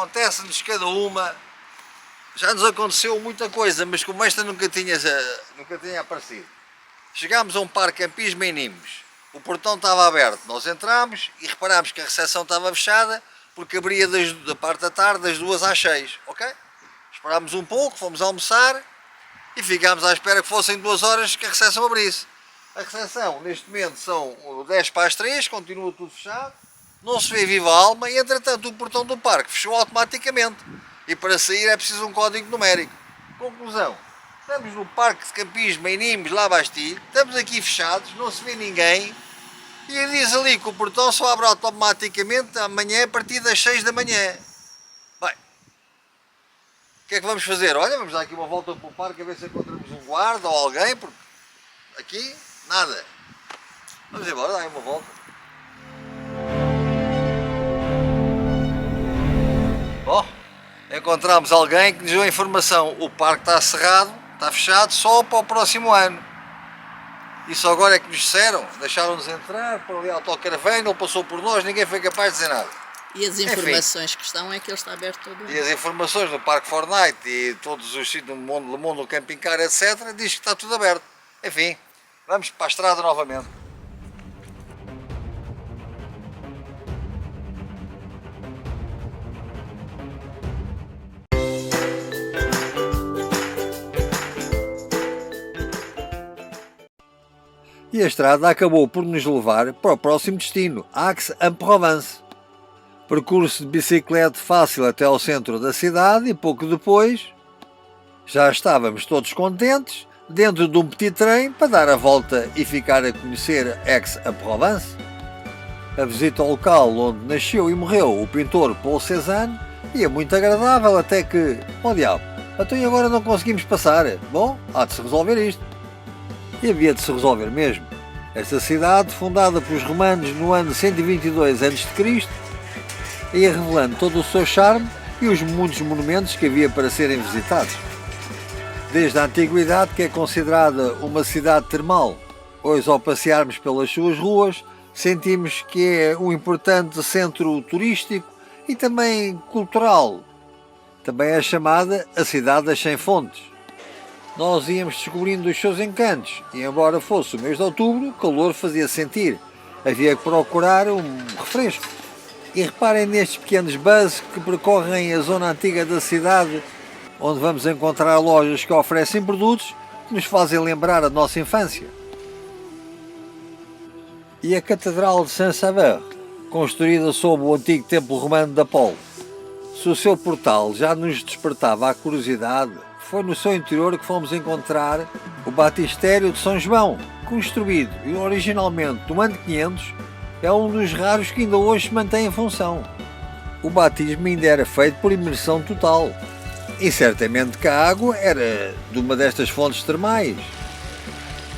acontece-nos cada uma. Já nos aconteceu muita coisa, mas como esta nunca tinha aparecido. Chegámos a um parque campismo em Nimes. O portão estava aberto, nós entramos e reparámos que a recepção estava fechada porque abria da parte da tarde das 2 às 6, ok? Esperámos um pouco, fomos almoçar e ficámos à espera que fossem 2 horas que a recepção abrisse. A recepção neste momento são 10 para as 3, continua tudo fechado, não se vê viva a alma e entretanto o portão do parque fechou automaticamente e para sair é preciso um código numérico. Conclusão, estamos no parque de campismo em Nimes, lá Bastilho, estamos aqui fechados, não se vê ninguém e diz ali que o portão só abre automaticamente amanhã a partir das 6 da manhã. Bem, o que é que vamos fazer? Olha, vamos dar aqui uma volta para o parque a ver se encontramos um guarda ou alguém, porque aqui nada. Vamos embora, dar uma volta. Bom, encontramos alguém que nos deu a informação, o parque está cerrado, está fechado só para o próximo ano. Isso agora é que nos disseram, deixaram-nos entrar, para ali a autocaravana, ele passou por nós, ninguém foi capaz de dizer nada. E as informações que estão é que ele está aberto todo o ano. E as informações no Parque Fortnite e todos os sítios do mundo, no Camping Car, etc., diz que está tudo aberto. Enfim, vamos para a estrada novamente. E a estrada acabou por nos levar para o próximo destino, Aix-en-Provence. Percurso de bicicleta fácil até ao centro da cidade e pouco depois já estávamos todos contentes dentro de um petit trem para dar a volta e ficar a conhecer Aix-en-Provence. A visita ao local onde nasceu e morreu o pintor Paul Cézanne ia muito agradável até que, oh diabo, então e agora não conseguimos passar? Bom, há de se resolver isto. E havia de se resolver mesmo. Esta cidade, fundada pelos romanos no ano 122 a.C., ia revelando todo o seu charme e os muitos monumentos que havia para serem visitados. Desde a antiguidade, que é considerada uma cidade termal, hoje ao passearmos pelas suas ruas, sentimos que é um importante centro turístico e também cultural. Também é chamada a cidade das 100 fontes. Nós íamos descobrindo os seus encantos e, embora fosse o mês de outubro, o calor fazia sentir. Havia que procurar um refresco. E reparem nestes pequenos buses que percorrem a zona antiga da cidade, onde vamos encontrar lojas que oferecem produtos que nos fazem lembrar a nossa infância. E a Catedral de Saint-Sauveur, construída sob o antigo templo romano de Apolo. Se o seu portal já nos despertava a curiosidade, foi no seu interior que fomos encontrar o Batistério de São João, construído originalmente no ano 500, é um dos raros que ainda hoje se mantém em função. O batismo ainda era feito por imersão total, e certamente que a água era de uma destas fontes termais.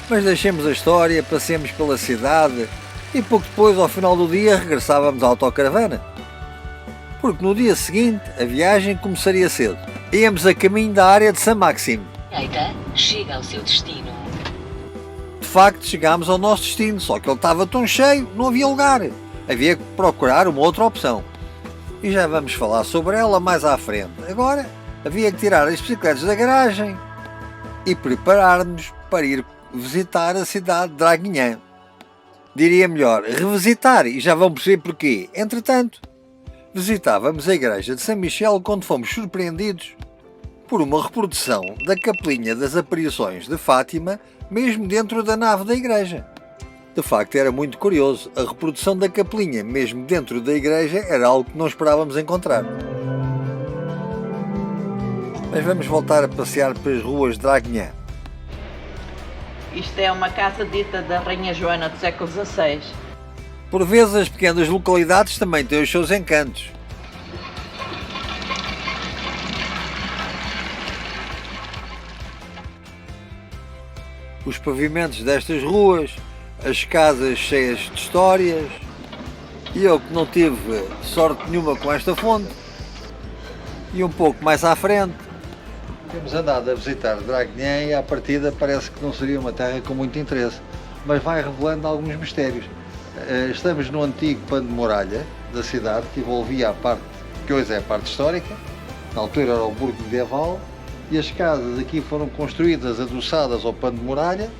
Mas deixemos a história, passemos pela cidade e pouco depois, ao final do dia, regressávamos à autocaravana. Porque no dia seguinte a viagem começaria cedo. Íamos a caminho da área de Saint-Maxime. Chega ao seu destino. De facto, chegámos ao nosso destino, só que ele estava tão cheio, não havia lugar. Havia que procurar uma outra opção. E já vamos falar sobre ela mais à frente. Agora, havia que tirar as bicicletas da garagem e preparar-nos para ir visitar a cidade de Draguignan. Diria melhor, revisitar, e já vão perceber porquê. Entretanto, visitávamos a igreja de Saint-Michel quando fomos surpreendidos por uma reprodução da capelinha das aparições de Fátima, mesmo dentro da nave da igreja. De facto, era muito curioso. A reprodução da capelinha, mesmo dentro da igreja, era algo que não esperávamos encontrar. Mas vamos voltar a passear pelas ruas de Draguignan. Isto é uma casa dita da Rainha Joana do século XVI. Por vezes as pequenas localidades também têm os seus encantos. Os pavimentos destas ruas, as casas cheias de histórias, e eu que não tive sorte nenhuma com esta fonte, e um pouco mais à frente, temos andado a visitar Draguignan e à partida parece que não seria uma terra com muito interesse, mas vai revelando alguns mistérios. Estamos no antigo pano de muralha da cidade que envolvia a parte que hoje é a parte histórica, na altura era o burgo medieval, e as casas aqui foram construídas adoçadas ao pano de muralha,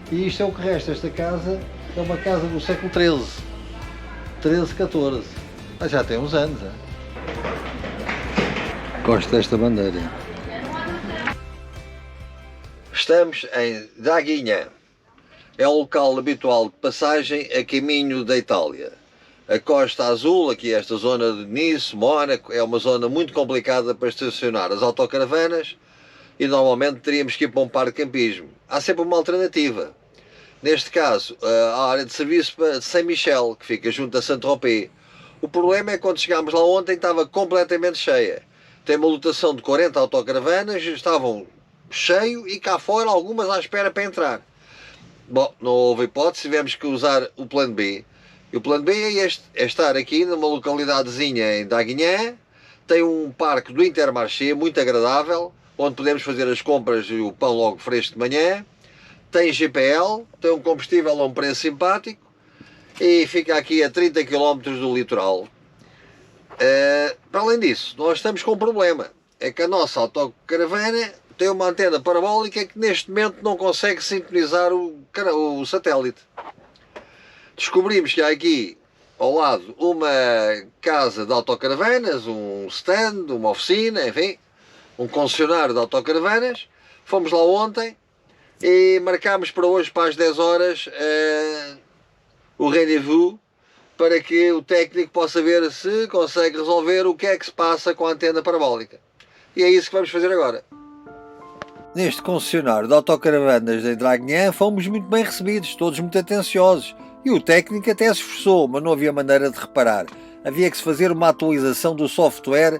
e isto é o que resta. Esta casa é uma casa do século XIII, 13, 14, mas já tem uns anos. Gosto desta bandeira. Estamos em Draguignan, é o local habitual de passagem a caminho da Itália. A Costa Azul, aqui esta zona de Nice, Mónaco, é uma zona muito complicada para estacionar as autocaravanas e normalmente teríamos que ir para um parque de campismo. Há sempre uma alternativa. Neste caso, a área de serviço de Saint-Michel, que fica junto a Saint-Tropez. O problema é que quando chegámos lá ontem estava completamente cheia. Tem uma lotação de 40 autocaravanas, estavam cheio e cá fora algumas à espera para entrar. Bom, não houve hipótese, tivemos que usar o plano B. E o plano B é este, é estar aqui numa localidadezinha em Draguignan, tem um parque do Intermarché muito agradável, onde podemos fazer as compras e o pão logo fresco de manhã, tem GPL, tem um combustível a um preço simpático e fica aqui a 30 km do litoral. Para além disso, nós estamos com um problema, é que a nossa autocaravana tem uma antena parabólica que neste momento não consegue sintonizar o satélite. Descobrimos que há aqui ao lado uma casa de autocaravanas, um stand, uma oficina, enfim, um concessionário de autocaravanas. Fomos lá ontem e marcámos para hoje, para as 10 horas, o rendezvous para que o técnico possa ver se consegue resolver o que é que se passa com a antena parabólica. E é isso que vamos fazer agora. Neste concessionário de autocaravanas de Draguignan fomos muito bem recebidos, todos muito atenciosos. E o técnico até se esforçou, mas não havia maneira de reparar. Havia que se fazer uma atualização do software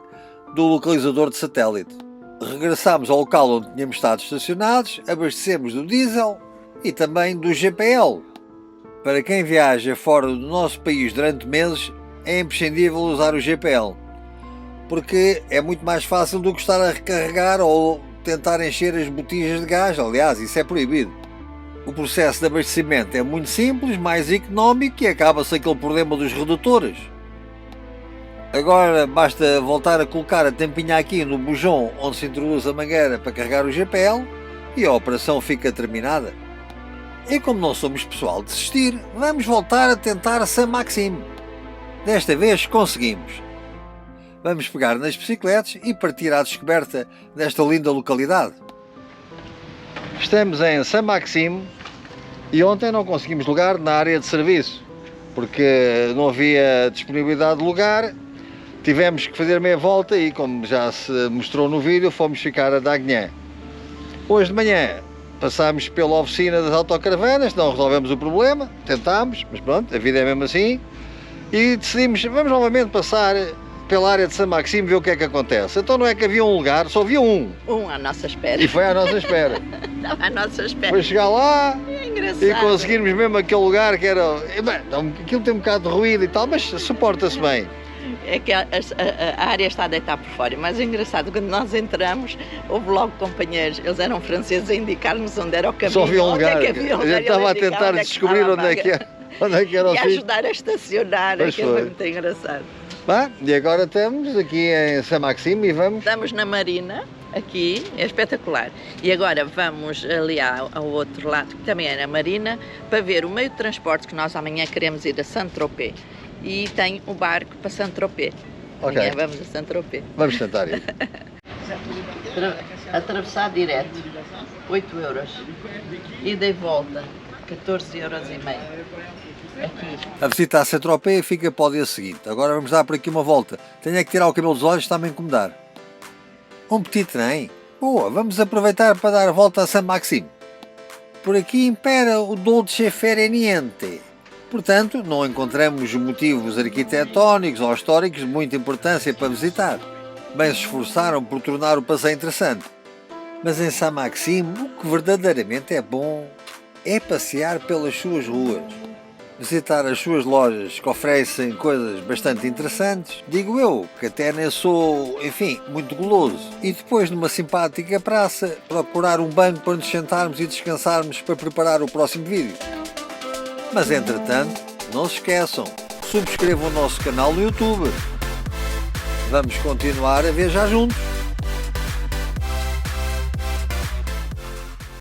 do localizador de satélite. Regressámos ao local onde tínhamos estado estacionados, abastecemos do diesel e também do GPL. Para quem viaja fora do nosso país durante meses, é imprescindível usar o GPL, porque é muito mais fácil do que estar a recarregar ou tentar encher as botijas de gás. Aliás, isso é proibido. O processo de abastecimento é muito simples, mais económico e acaba-se aquele problema dos redutores. Agora basta voltar a colocar a tampinha aqui no bujão onde se introduz a mangueira para carregar o GPL e a operação fica terminada. E como não somos pessoal de desistir, vamos voltar a tentar Saint-Maxime. Desta vez conseguimos. Vamos pegar nas bicicletas e partir à descoberta desta linda localidade. Estamos em Saint-Maxime e ontem não conseguimos lugar na área de serviço, porque não havia disponibilidade de lugar. Tivemos que fazer meia volta e, como já se mostrou no vídeo, fomos ficar a Draguignan. Hoje de manhã passámos pela oficina das autocaravanas, não resolvemos o problema, tentámos, mas pronto, a vida é mesmo assim. E decidimos, vamos novamente passar pela área de Saint-Maxime ver o que é que acontece. Então não é que havia um lugar, só havia um. Um à nossa espera. E foi à nossa espera. Estava à nossa espera. Foi chegar lá É e conseguirmos mesmo aquele lugar que era... Aquilo tem um bocado de ruído e tal, mas suporta-se bem. É que a área está a deitar por fora. Mas é engraçado, quando nós entramos, houve logo companheiros, eles eram franceses, a indicar-nos onde era o caminho. Só havia um lugar. A gente estava a tentar descobrir onde é que era o e sítio. ajudar a estacionar, aquilo foi muito engraçado. E agora estamos aqui em Saint-Maxime e vamos... Estamos na Marina, aqui, é espetacular. E agora vamos ali ao outro lado, que também é na Marina, para ver o meio de transporte que nós amanhã queremos ir a Saint-Tropez. E tem o barco para Saint-Tropez. Ok. Amanhã vamos a Saint-Tropez. Vamos tentar ir. Atravessar direto, 8 euros. Ida e volta, 14,5 euros. Aqui. A visita a Saint-Tropez fica para o dia seguinte. Agora vamos dar por aqui uma volta. Tenho é que tirar o cabelo dos olhos, está-me a incomodar. Um petit trem? Boa, vamos aproveitar para dar a volta a Saint-Maxime. Por aqui impera o dolce fare niente. Portanto, não encontramos motivos arquitetónicos ou históricos de muita importância para visitar. Bem se esforçaram por tornar o passeio interessante. Mas em Saint-Maxime, o que verdadeiramente é bom é passear pelas suas ruas. Visitar as suas lojas que oferecem coisas bastante interessantes, digo eu, que até nem sou, enfim, muito goloso. E depois, numa simpática praça, procurar um banco para nos sentarmos e descansarmos para preparar o próximo vídeo. Mas entretanto, não se esqueçam, subscrevam o nosso canal no YouTube. vamos continuar a viajar juntos.